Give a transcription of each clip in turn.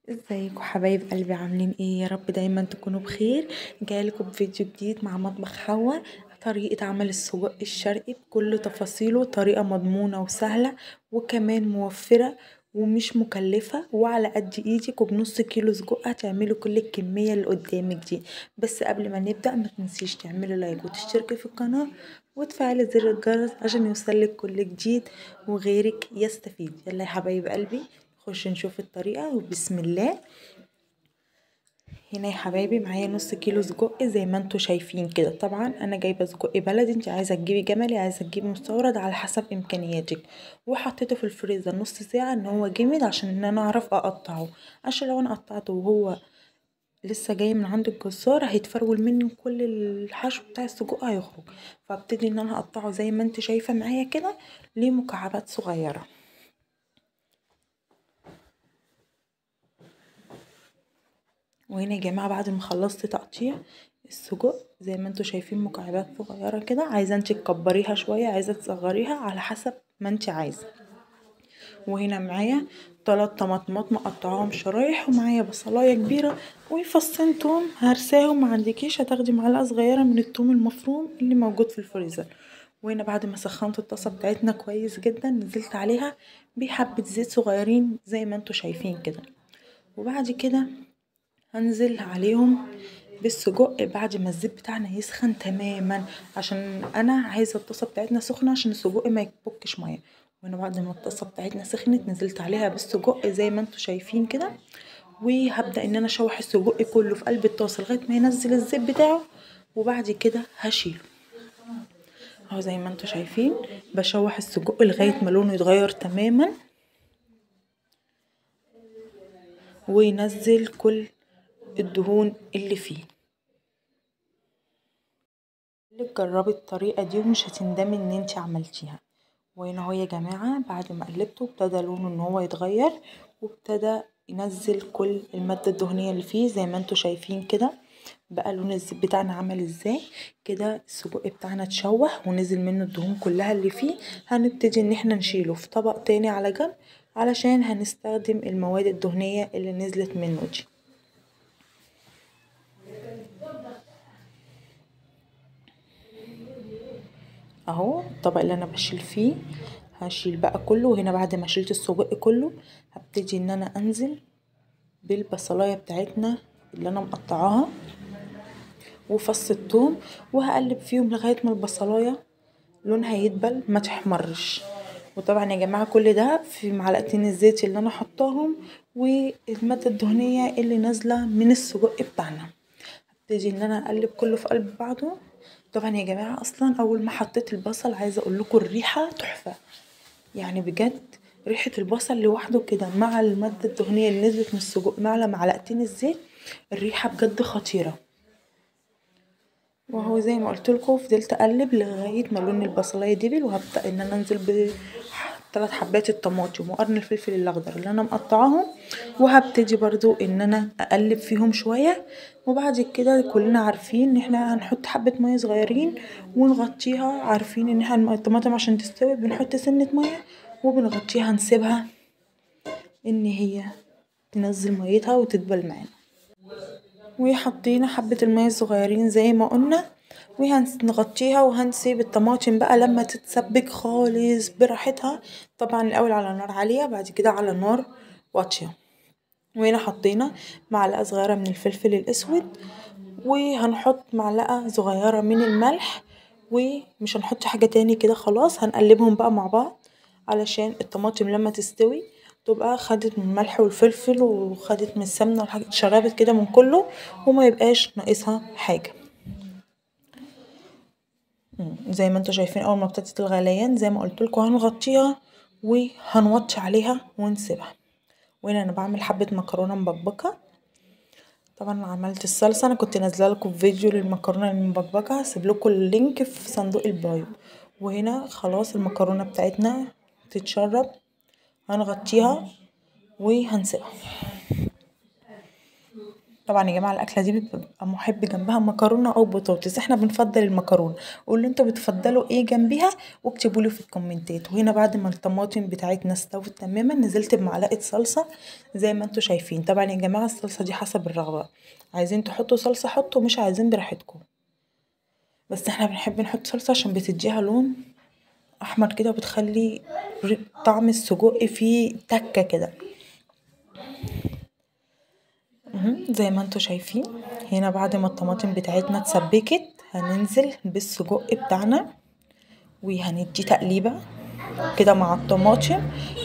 ازيكم حبايب قلبي؟ عاملين ايه؟ يا رب دايما تكونوا بخير. جايلكم بفيديو جديد مع مطبخ حوا. طريقة عمل السجق الشرقي بكل تفاصيله، طريقة مضمونة وسهلة وكمان موفرة ومش مكلفة وعلى قد ايدك، وبنص كيلو سجق هتعملوا كل الكمية اللي قدامك دي. بس قبل ما نبدأ ما تنسيش تعملي لايك وتشتركي في القناة وتفعلي زر الجرس عشان يوصلك كل جديد وغيرك يستفيد. يلا يا حبايب قلبي خش نشوف الطريقة وبسم الله. هنا يا حبايبي معايا نص كيلو سجق زي ما انتوا شايفين كده. طبعا انا جايبه سجق بلدي، انت عايزه تجيبي جملي عايزه تجيبي مستورد على حسب امكانياتك. وحطيته في الفريزر نص ساعه ان هو جمد عشان ان انا اعرف اقطعه، عشان لو انا قطعته وهو لسه جاي من عند الجزار هيتفرول مني كل الحشو بتاع السجق هيخرج. فابتدي ان انا اقطعه زي ما انت شايفه معايا كده لمكعبات صغيره. وهنا يا جماعه بعد ما خلصت تقطيع السجق زي ما انتوا شايفين مكعبات صغيره كده، عايزه انت تكبريها شويه عايزه تصغريها على حسب ما انت عايزه. وهنا معايا 3 طماطمات مقطعاهم شرايح، ومعايا بصلايه كبيره وفصين توم هرساهم، ما عندكيش هتاخدي معلقه صغيره من التوم المفروم اللي موجود في الفريزر. وهنا بعد ما سخنت الطاسه بتاعتنا كويس جدا نزلت عليها بحبه زيت صغيرين زي ما انتوا شايفين كده. وبعد كده هنزل عليهم بالسجق بعد ما الزيت بتاعنا يسخن تماما، عشان انا عايزه الطاسه بتاعتنا سخنه عشان السجق ما يكبكش ميه. وانا بعد ما الطاسه بتاعتنا سخنت نزلت عليها بالسجق زي ما انتوا شايفين كده. وهبدا ان انا اشوح السجق كله في قلب الطاسه لغايه ما ينزل الزيت بتاعه. وبعد كده هشيله اهو زي ما انتوا شايفين، بشوح السجق لغايه ما لونه يتغير تماما وينزل كل الدهون اللي فيه. جربي الطريقة دي ومش هتندمي ان انتي عملتيها. وهنا اهو يا جماعة بعد ما قلبته ابتدى لونه ان هو يتغير وابتدى ينزل كل المادة الدهنية اللي فيه زي ما انتوا شايفين كده. بقى لون الزيت بتاعنا عمل ازاي كده، السجق بتاعنا اتشوح ونزل منه الدهون كلها اللي فيه. هنبتدي ان احنا نشيله في طبق تاني على جنب علشان هنستخدم المواد الدهنية اللي نزلت منه دي اهو. الطبق اللي انا بشيل فيه هشيل بقى كله. وهنا بعد ما شلت السجق كله هبتدي ان انا انزل بالبصلايه بتاعتنا اللي انا مقطعاها وفص الثوم، وهقلب فيهم لغايه ما البصلايه لونها يدبل ما تحمرش. وطبعا يا جماعه كل ده في معلقتين الزيت اللي انا حطاهم والماده الدهنيه اللي نازله من السجق بتاعنا. هبتدي ان انا اقلب كله في قلب بعضه. طبعا يا جماعه اصلا اول ما حطيت البصل عايزه اقول لكم الريحه تحفه، يعني بجد ريحه البصل لوحده كده مع الماده الدهنيه اللي نزلت من السجق مع معلقتين الزيت الريحه بجد خطيره. وهو زي ما قلت لكم فضلت اقلب لغايه ما لون البصلايه دبل، وهبدا ان انا انزل ب3 حبات الطماطم وقرن الفلفل الاخضر اللي انا مقطعاهم، وهبتدي برضو ان انا اقلب فيهم شويه. وبعد كده كلنا عارفين ان احنا هنحط حبه ميه صغيرين ونغطيها، عارفين ان احنا الطماطم عشان تستوي بنحط سنه ميه وبنغطيها نسيبها ان هي تنزل ميتها وتدبل معانا. وحطينا حبة المية الصغيرين زي ما قلنا، وهنغطيها وهنسيب الطماطم بقى لما تتسبك خالص براحتها. طبعا الاول على نار عالية بعد كده على نار واطية. وهنا حطينا معلقة صغيرة من الفلفل الاسود، وهنحط معلقة صغيرة من الملح، ومش هنحط حاجة تاني كده. خلاص هنقلبهم بقى مع بعض علشان الطماطم لما تستوي تبقى خدت من الملح والفلفل وخدت من السمنه والحاجات شربت كده من كله وما يبقاش ناقصها حاجه. زي ما انتوا شايفين اول ما ابتدت الغليان زي ما قلت لكم هنغطيها وهنوطي عليها ونسيبها. وهنا انا بعمل حبه مكرونه مبكبكه. طبعا عملت الصلصه، انا كنت نازله لكم فيديو للمكرونه المبكبكه هسيب لكم اللينك في صندوق البايو. وهنا خلاص المكرونه بتاعتنا تتشرب هنغطيها وهنسيبها. طبعا يا جماعه الاكله دي بتبقى محب جنبها مكرونه او بطاطس، احنا بنفضل المكرونه. قولوا انتوا بتفضلوا ايه جنبيها واكتبوا لي في الكومنتات. وهنا بعد ما الطماطم بتاعتنا استوت تماما نزلت بمعلقه صلصه زي ما انتوا شايفين. طبعا يا جماعه الصلصه دي حسب الرغبه، عايزين تحطوا صلصه حطوا، مش عايزين براحتكم، بس احنا بنحب نحط صلصه عشان بتديها لون احمر كده وبتخلي طعم السجق فيه تكه كده. زي ما انتوا شايفين هنا بعد ما الطماطم بتاعتنا اتسبكت هننزل بالسجق بتاعنا وهنديه تقليبه كده مع الطماطم،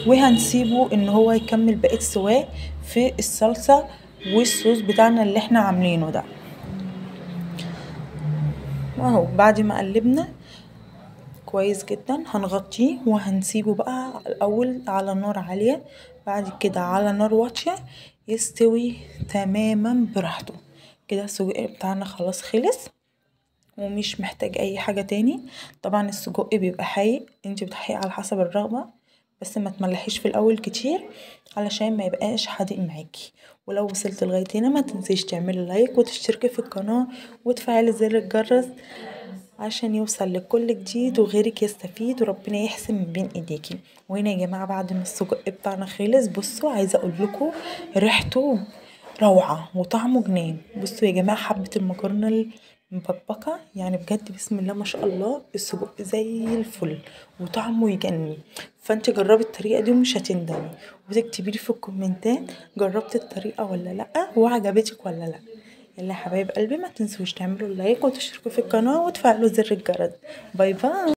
وهنسيبه ان هو يكمل بقية سواه في الصلصة والصوص بتاعنا اللي احنا عاملينه ده اهو. بعد ما قلبنا كويس جدا هنغطيه وهنسيبه بقى الاول على نار عالية، بعد كده على نار واطية يستوي تماما براحته. كده السجق بتاعنا خلاص خلص ومش محتاج اي حاجة تاني. طبعا السجق بيبقى حي، انت بتحقي على حسب الرغبة، بس ما تملحيش في الاول كتير علشان ما يبقاش حادق معاكي. ولو وصلت لغاية هنا ما تنسيش تعملي لايك وتشتركي في القناة وتفعلي زر الجرس عشان يوصل لكل جديد وغيرك يستفيد وربنا يحسن من بين ايديكي. وهنا يا جماعه بعد ما السجق بتاعنا خلص بصوا عايزه اقول لكم ريحته روعه وطعمه جنان. بصوا يا جماعه حبه المكرونه المبكبكه يعني بجد بسم الله ما شاء الله السجق زي الفل وطعمه يجنن. فانت جربي الطريقه دي ومش هتندمي، وتكتبي لي في الكومنتات جربت الطريقه ولا لا وعجبتك ولا لا. يلا يا حبايب قلبي ما تنسوش تعملوا لايك وتشتركوا في القناة وتفعلوا زر الجرس. باي باي.